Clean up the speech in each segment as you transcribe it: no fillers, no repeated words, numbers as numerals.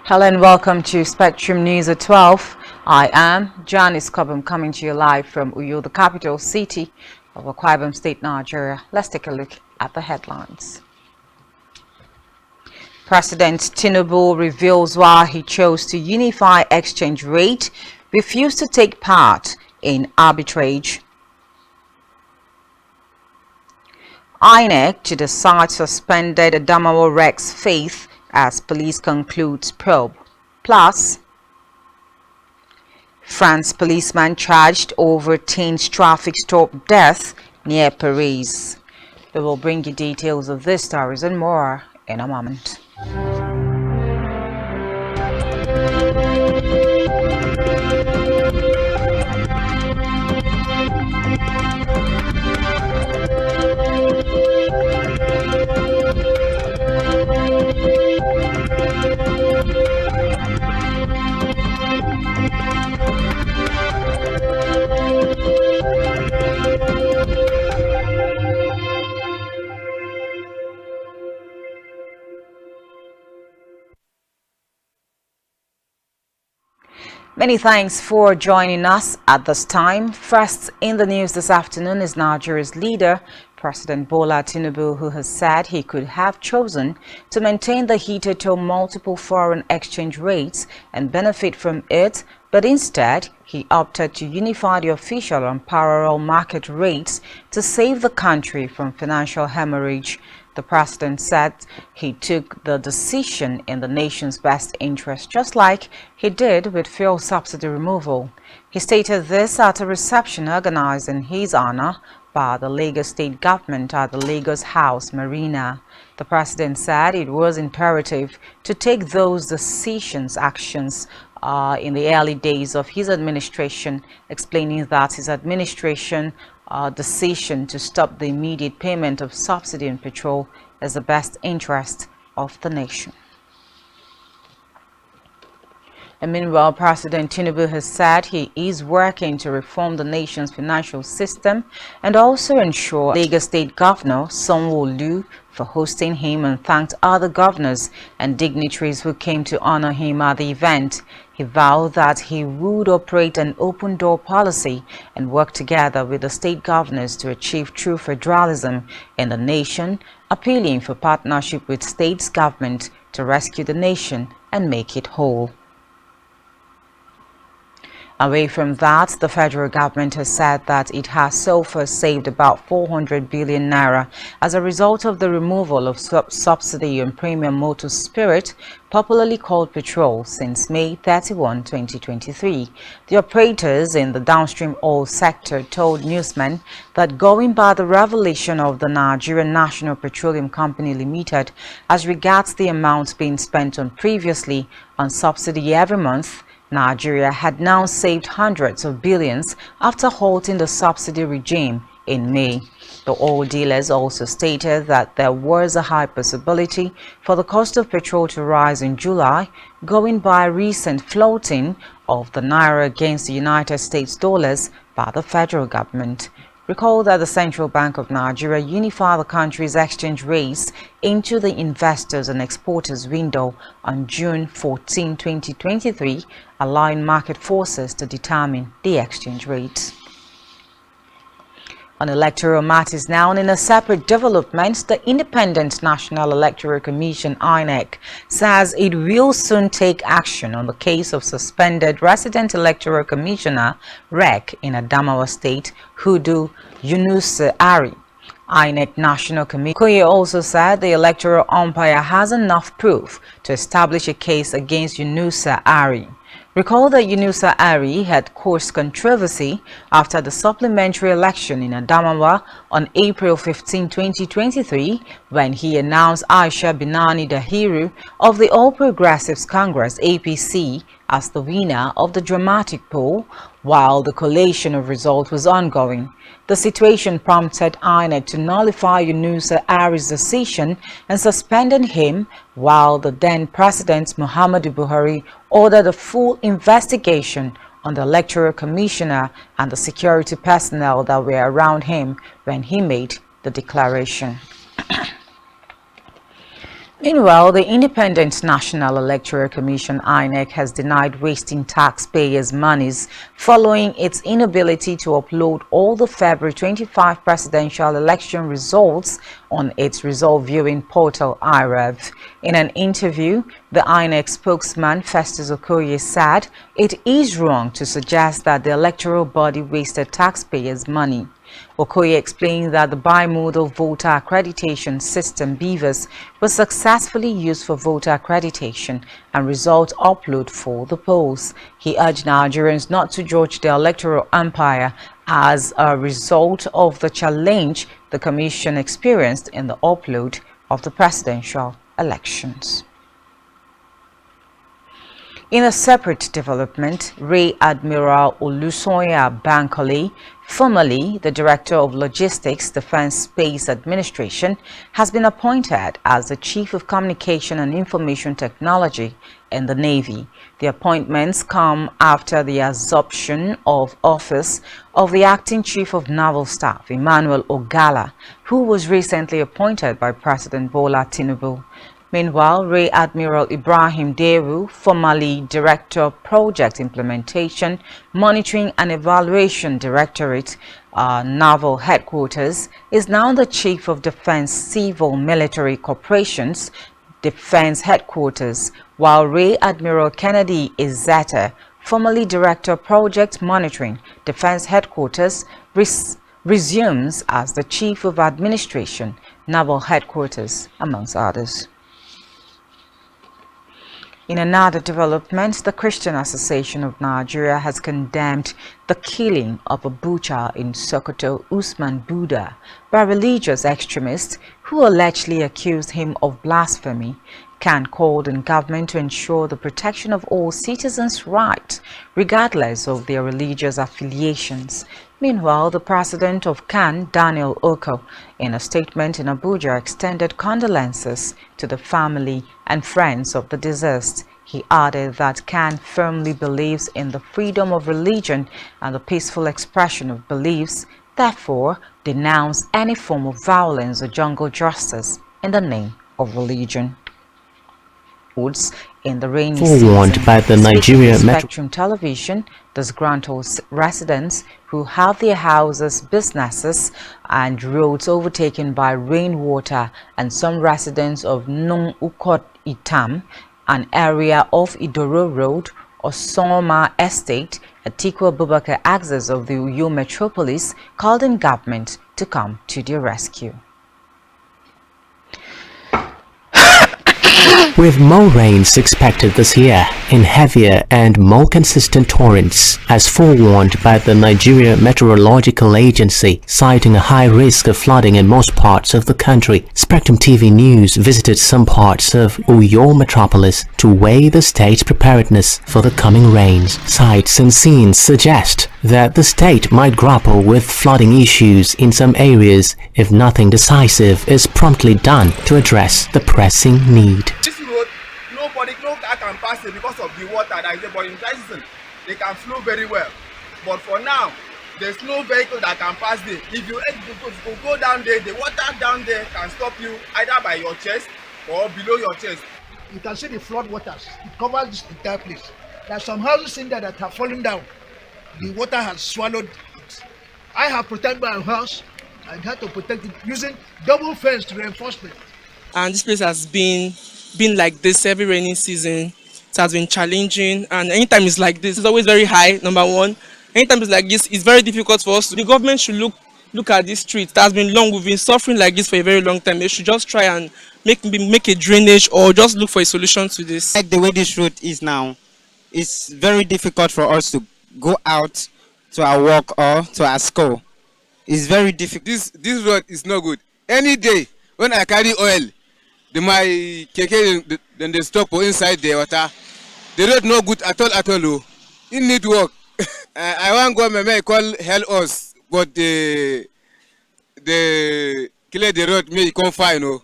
Hello and welcome to Spectrum News at 12. I am Janice Cobham, coming to you live from Uyo, the capital city of Akwa Ibom State, Nigeria. Let's take a look at the headlines. President Tinubu reveals why he chose to unify exchange rate, refused to take part in arbitrage. INEC to decide suspended Adamawa Rex faith as police concludes probe. Plus, France policeman charged over teens traffic stop death near Paris. We will bring you details of these stories and more in a moment. Many thanks for joining us at this time. First in the news this afternoon is Nigeria's leader, President Bola Tinubu, who has said he could have chosen to maintain the hitherto multiple foreign exchange rates and benefit from it, but instead he opted to unify the official and parallel market rates to save the country from financial hemorrhage. The president said he took the decision in the nation's best interest, just like he did with fuel subsidy removal. He stated this at a reception organized in his honor by the Lagos state government at the Lagos House Marina. The president said it was imperative to take those actions in the early days of his administration, explaining that his administration decision to stop the immediate payment of subsidy on petrol is the best interest of the nation. And meanwhile, President Tinubu has said he is working to reform the nation's financial system and also ensure Lagos State Governor Sanwo-Olu for hosting him, and thanked other governors and dignitaries who came to honor him at the event. He vowed that he would operate an open-door policy and work together with the state governors to achieve true federalism in the nation, appealing for partnership with states government to rescue the nation and make it whole. Away from that, the federal government has said that it has so far saved about 400 billion naira as a result of the removal of subsidy on premium motor spirit, popularly called petrol, since May 31, 2023. The operators in the downstream oil sector told newsmen that going by the revelation of the Nigerian National Petroleum Company Limited as regards the amounts being spent on previously on subsidy every month, Nigeria had now saved hundreds of billions after halting the subsidy regime in May. The oil dealers also stated that there was a high possibility for the cost of petrol to rise in July, going by recent floating of the naira against the United States dollars by the federal government. Recall that the Central Bank of Nigeria unified the country's exchange rates into the investors and exporters window on June 14, 2023, allowing market forces to determine the exchange rate. On electoral matters now, and in a separate development, the Independent National Electoral Commission (INEC) says it will soon take action on the case of suspended Resident Electoral Commissioner (REC) in Adamawa State, Hudu Yunusa Ari. INEC National Committee Koye also said the electoral umpire has enough proof to establish a case against Yunusa Ari. Recall that Yunusa Ari had caused controversy after the supplementary election in Adamawa on April 15, 2023, when he announced Aisha Binani Dahiru of the All Progressives Congress (APC) as the winner of the dramatic poll, while the collation of results was ongoing. The situation prompted INEC to nullify Yunusa Ari's decision and suspended him, while the then President Muhammadu Buhari ordered a full investigation on the electoral commissioner and the security personnel that were around him when he made the declaration. Meanwhile, the Independent National Electoral Commission (INEC) has denied wasting taxpayers' monies following its inability to upload all the February 25 presidential election results on its result viewing portal IREV. In an interview, the INEC spokesman Festus Okoye said it is wrong to suggest that the electoral body wasted taxpayers' money. Okoye explained that the bimodal voter accreditation system (BVAS) was successfully used for voter accreditation and result upload for the polls. He urged Nigerians not to judge the electoral umpire as a result of the challenge the commission experienced in the upload of the presidential elections. In a separate development, Rear Admiral Olusoya Bankole, formerly the Director of Logistics, Defense Space Administration, has been appointed as the Chief of Communication and Information Technology in the Navy. The appointments come after the assumption of office of the Acting Chief of Naval Staff, Emmanuel Ogala, who was recently appointed by President Bola Tinubu. Meanwhile, Rear Admiral Ibrahim Deru, formerly Director of Project Implementation, Monitoring and Evaluation Directorate, Naval Headquarters, is now the Chief of Defense Civil Military Corporations, Defense Headquarters, while Rear Admiral Kennedy Izeta, formerly Director of Project Monitoring, Defense Headquarters, resumes as the Chief of Administration, Naval Headquarters, amongst others. In another development, the Christian Association of Nigeria has condemned the killing of a butcher in Sokoto, Usman Buddha, by religious extremists who allegedly accused him of blasphemy. CAN called on government to ensure the protection of all citizens' rights, regardless of their religious affiliations. Meanwhile, the president of CAN, Daniel Oko, in a statement in Abuja, extended condolences to the family and friends of the deceased. He added that CAN firmly believes in the freedom of religion and the peaceful expression of beliefs, therefore denounce any form of violence or jungle justice in the name of religion. In the rainy Forewarned season, by the Nigeria Spectrum Television, disgruntled residents who have their houses, businesses, and roads overtaken by rainwater, and some residents of Nung Ukot Itam, an area of Idoro Road or Soma Estate, Atiku Abubakar axis of the Uyo metropolis, called on government to come to their rescue. With more rains expected this year in heavier and more consistent torrents, as forewarned by the Nigeria Meteorological Agency, citing a high risk of flooding in most parts of the country, Spectrum TV News visited some parts of Uyo metropolis to weigh the state's preparedness for the coming rains. Sights and scenes suggest that the state might grapple with flooding issues in some areas if nothing decisive is promptly done to address the pressing need. No car can pass it because of the water that is there, but in dry season they can flow very well. But for now, there's no vehicle that can pass there. If you go down there, the water down there can stop you either by your chest or below your chest. You can see the flood waters. It covers this entire place. There are some houses in there that have fallen down. The water has swallowed it. I have protected my house and had to protect it using double fence reinforcement. And this place has been like this every rainy season. It has been challenging, and anytime it's like this, it's always very high. Number one, anytime it's like this, it's very difficult for us. The government should look at this street. It has been long. We've been suffering like this for a very long time. They should just try and make a drainage or just look for a solution to this. Like the way this road is now, it's very difficult for us to go out to our work or to our school. It's very difficult. This road is not good. Any day when I carry oil, my keke then they stop inside the water. The road no good at all. It need work. I want government may help us, but the clear the road may come fine.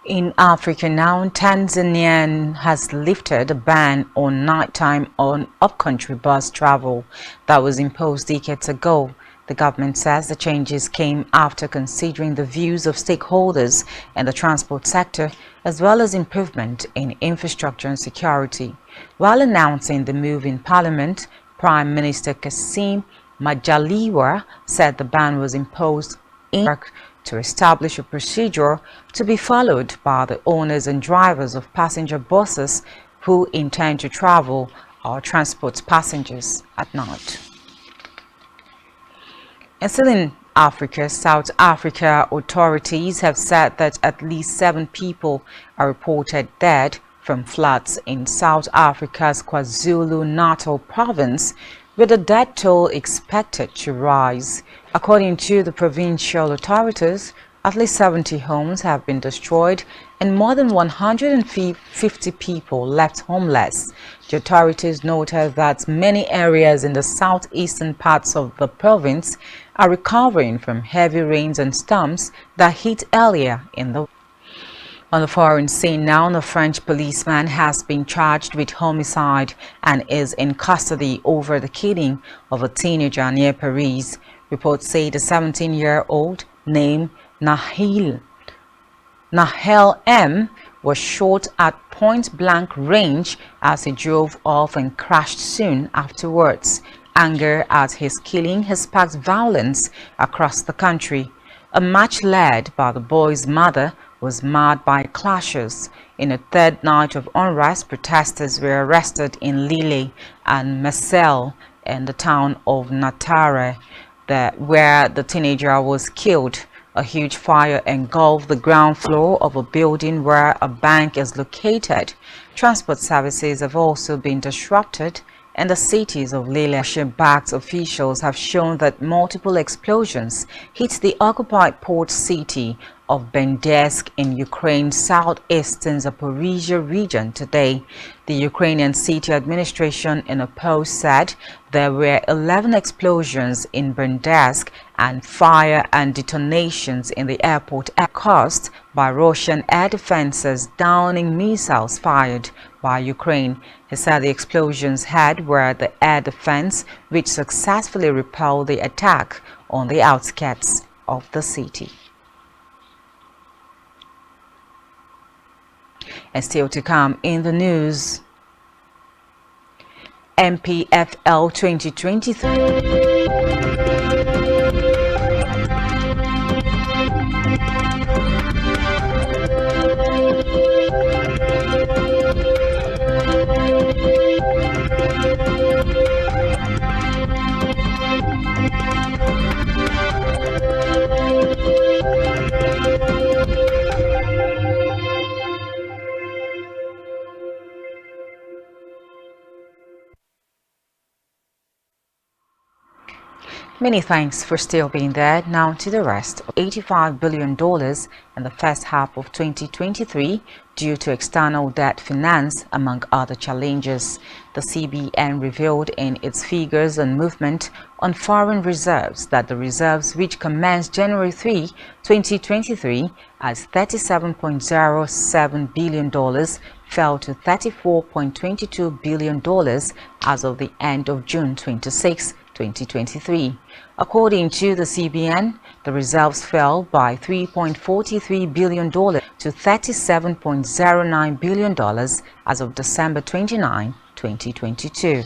In Africa now, Tanzania has lifted a ban on nighttime on upcountry bus travel that was imposed decades ago. The government says the changes came after considering the views of stakeholders in the transport sector, as well as improvement in infrastructure and security. While announcing the move in Parliament, Prime Minister Kassim Majaliwa said the ban was imposed in to establish a procedure to be followed by the owners and drivers of passenger buses who intend to travel or transport passengers at night. And still in Africa, South Africa authorities have said that at least 7 people are reported dead from floods in South Africa's KwaZulu-Natal province, with the death toll expected to rise. According to the provincial authorities, at least 70 homes have been destroyed and more than 150 people left homeless. The authorities noted that many areas in the southeastern parts of the province are recovering from heavy rains and storms that hit earlier in the On the foreign scene now, the French policeman has been charged with homicide and is in custody over the killing of a teenager near Paris. Reports say the 17-year-old named Nahel M. was shot at point-blank range as he drove off and crashed soon afterwards. Anger at his killing has sparked violence across the country. A march led by the boy's mother was marred by clashes. In a third night of unrest, protesters were arrested in Lille and Marseille in the town of Natare, where the teenager was killed. A huge fire engulfed the ground floor of a building where a bank is located. Transport services have also been disrupted, and the cities of Lille. Russian-backed officials have shown that multiple explosions hit the occupied port city of Berdyansk in Ukraine's southeastern Zaporizhia region today. The Ukrainian city administration in a post said there were 11 explosions in Berdyansk and fire and detonations in the airport caused by Russian air defenses downing missiles fired by Ukraine. He said the explosions were the air defense which successfully repelled the attack on the outskirts of the city. And still to come in the news, MPFL 2023. Many thanks for still being there. Now to the rest. $85 billion in the first half of 2023 due to external debt finance, among other challenges. The CBN revealed in its figures and movement on foreign reserves that the reserves, which commenced January 3, 2023 as $37.07 billion, fell to $34.22 billion as of the end of June 26, 2023. According to the CBN, the reserves fell by $3.43 billion to $37.09 billion as of December 29, 2022.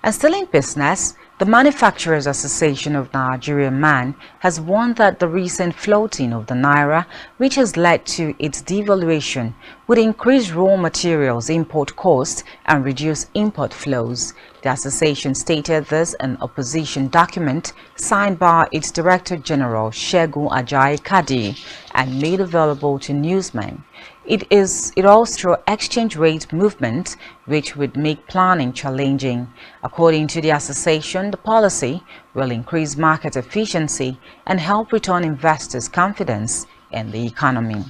And still in business, the Manufacturers Association of Nigeria (MAN) has warned that the recent floating of the naira, which has led to its devaluation, would increase raw materials import costs and reduce import flows. The association stated this in a opposition document signed by its Director General Segun Ajayi-Kadi and made available to newsmen. It also exchange rate movement, which would make planning challenging. According to the association, the policy will increase market efficiency and help return investors' confidence in the economy.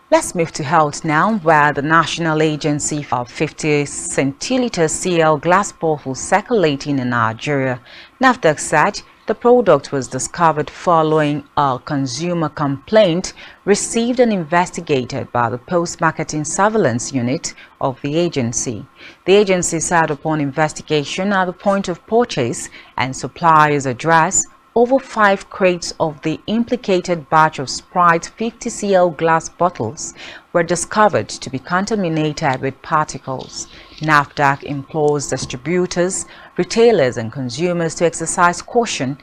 Let's move to health now, where the National Agency of 50 centiliter CL glass bottles circulating in Nigeria, NAFDAC, said The product was discovered following a consumer complaint received and investigated by the Post-Marketing Surveillance Unit of the agency. The agency said upon investigation at the point of purchase and supplier's address, over 5 crates of the implicated batch of Sprite 50 cl glass bottles were discovered to be contaminated with particles. NAFDAC implores distributors, retailers and consumers to exercise caution.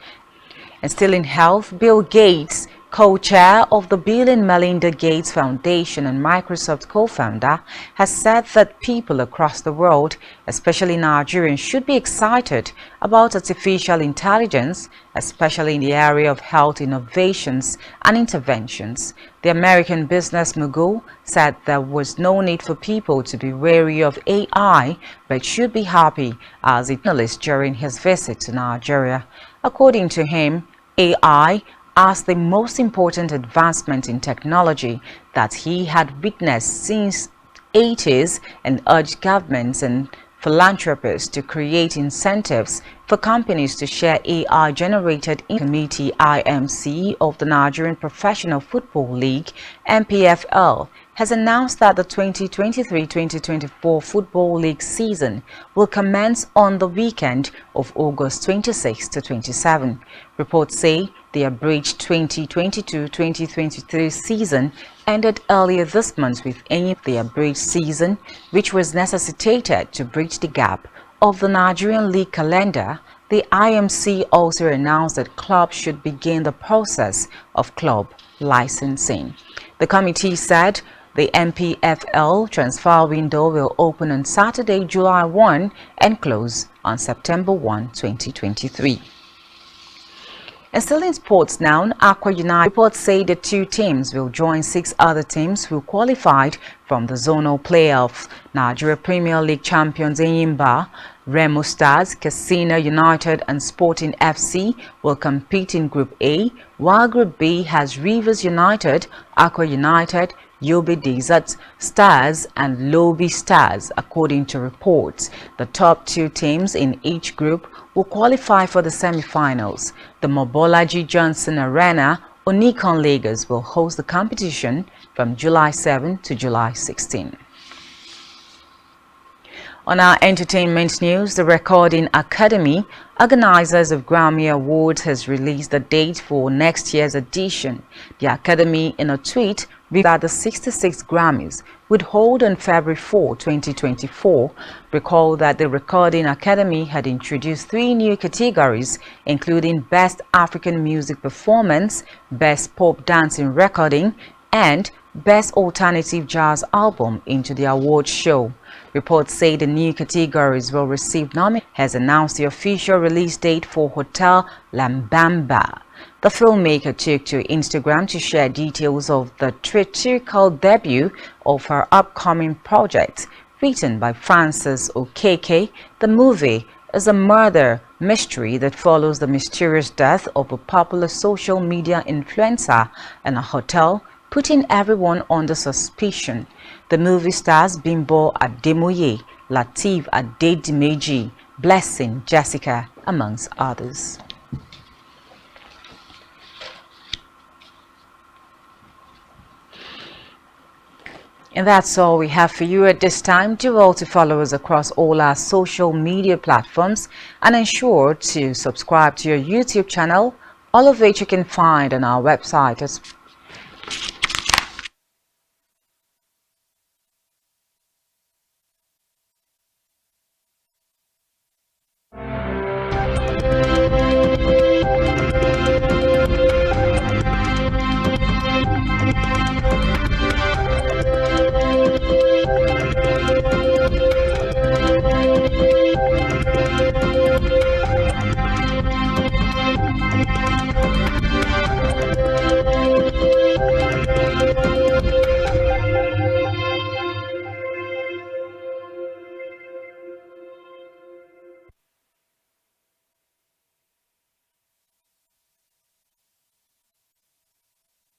And still in health, Bill Gates, co-chair of the Bill and Melinda Gates Foundation and Microsoft co-founder, has said that people across the world, especially Nigerians, should be excited about artificial intelligence, especially in the area of health innovations and interventions. The American business mogul said there was no need for people to be wary of AI, but should be happy as a journalist during his visit to Nigeria. According to him, AI as the most important advancement in technology that he had witnessed since the 80s, and urged governments and philanthropists to create incentives for companies to share AI-generated committee IMC of the Nigerian Professional Football League, NPFL, has announced that the 2023-2024 Football League season will commence on the weekend of August 26 to 27. Reports say the abridged 2022-2023 season ended earlier this month with the abridged season, which was necessitated to bridge the gap of the Nigerian league calendar. The IMC also announced that clubs should begin the process of club licensing. The committee said the NPFL transfer window will open on Saturday, July 1 and close on September 1, 2023. And still in sports now, Aqua United reports say the 2 teams will join 6 other teams who qualified from the zonal playoffs. Nigeria Premier League champions Enyimba, Remo Stars, Casino United and Sporting FC will compete in Group A, while Group B has Rivers United, Aqua United, Yobe Desert Stars and Lobi Stars. According to reports, the top 2 teams in each group will qualify for the semi-finals. The Mobolaji Johnson Arena, Onikon Lagos, will host the competition from July 7 to July 16. On our entertainment news, the Recording Academy, organizers of Grammy Awards, has released the date for next year's edition. The Academy, in a tweet, revealed that the 66 Grammys would hold on February 4, 2024. Recall that the Recording Academy had introduced 3 new categories, including Best African Music Performance, Best Pop Dancing Recording, and Best Alternative Jazz Album into the award show. Reports say the new categories will receive nominations. Has announced the official release date for Hotel Lambamba. The filmmaker took to Instagram to share details of the theatrical debut of her upcoming project. Written by Francis Okeke, the movie is a murder mystery that follows the mysterious death of a popular social media influencer in a hotel, putting everyone under suspicion. The movie stars Bimbo Ademoye, Lateef Adedimeji, Blessing Jessica, amongst others. And that's all we have for you at this time. Do well to follow us across all our social media platforms and ensure to subscribe to your YouTube channel, all of which you can find on our website as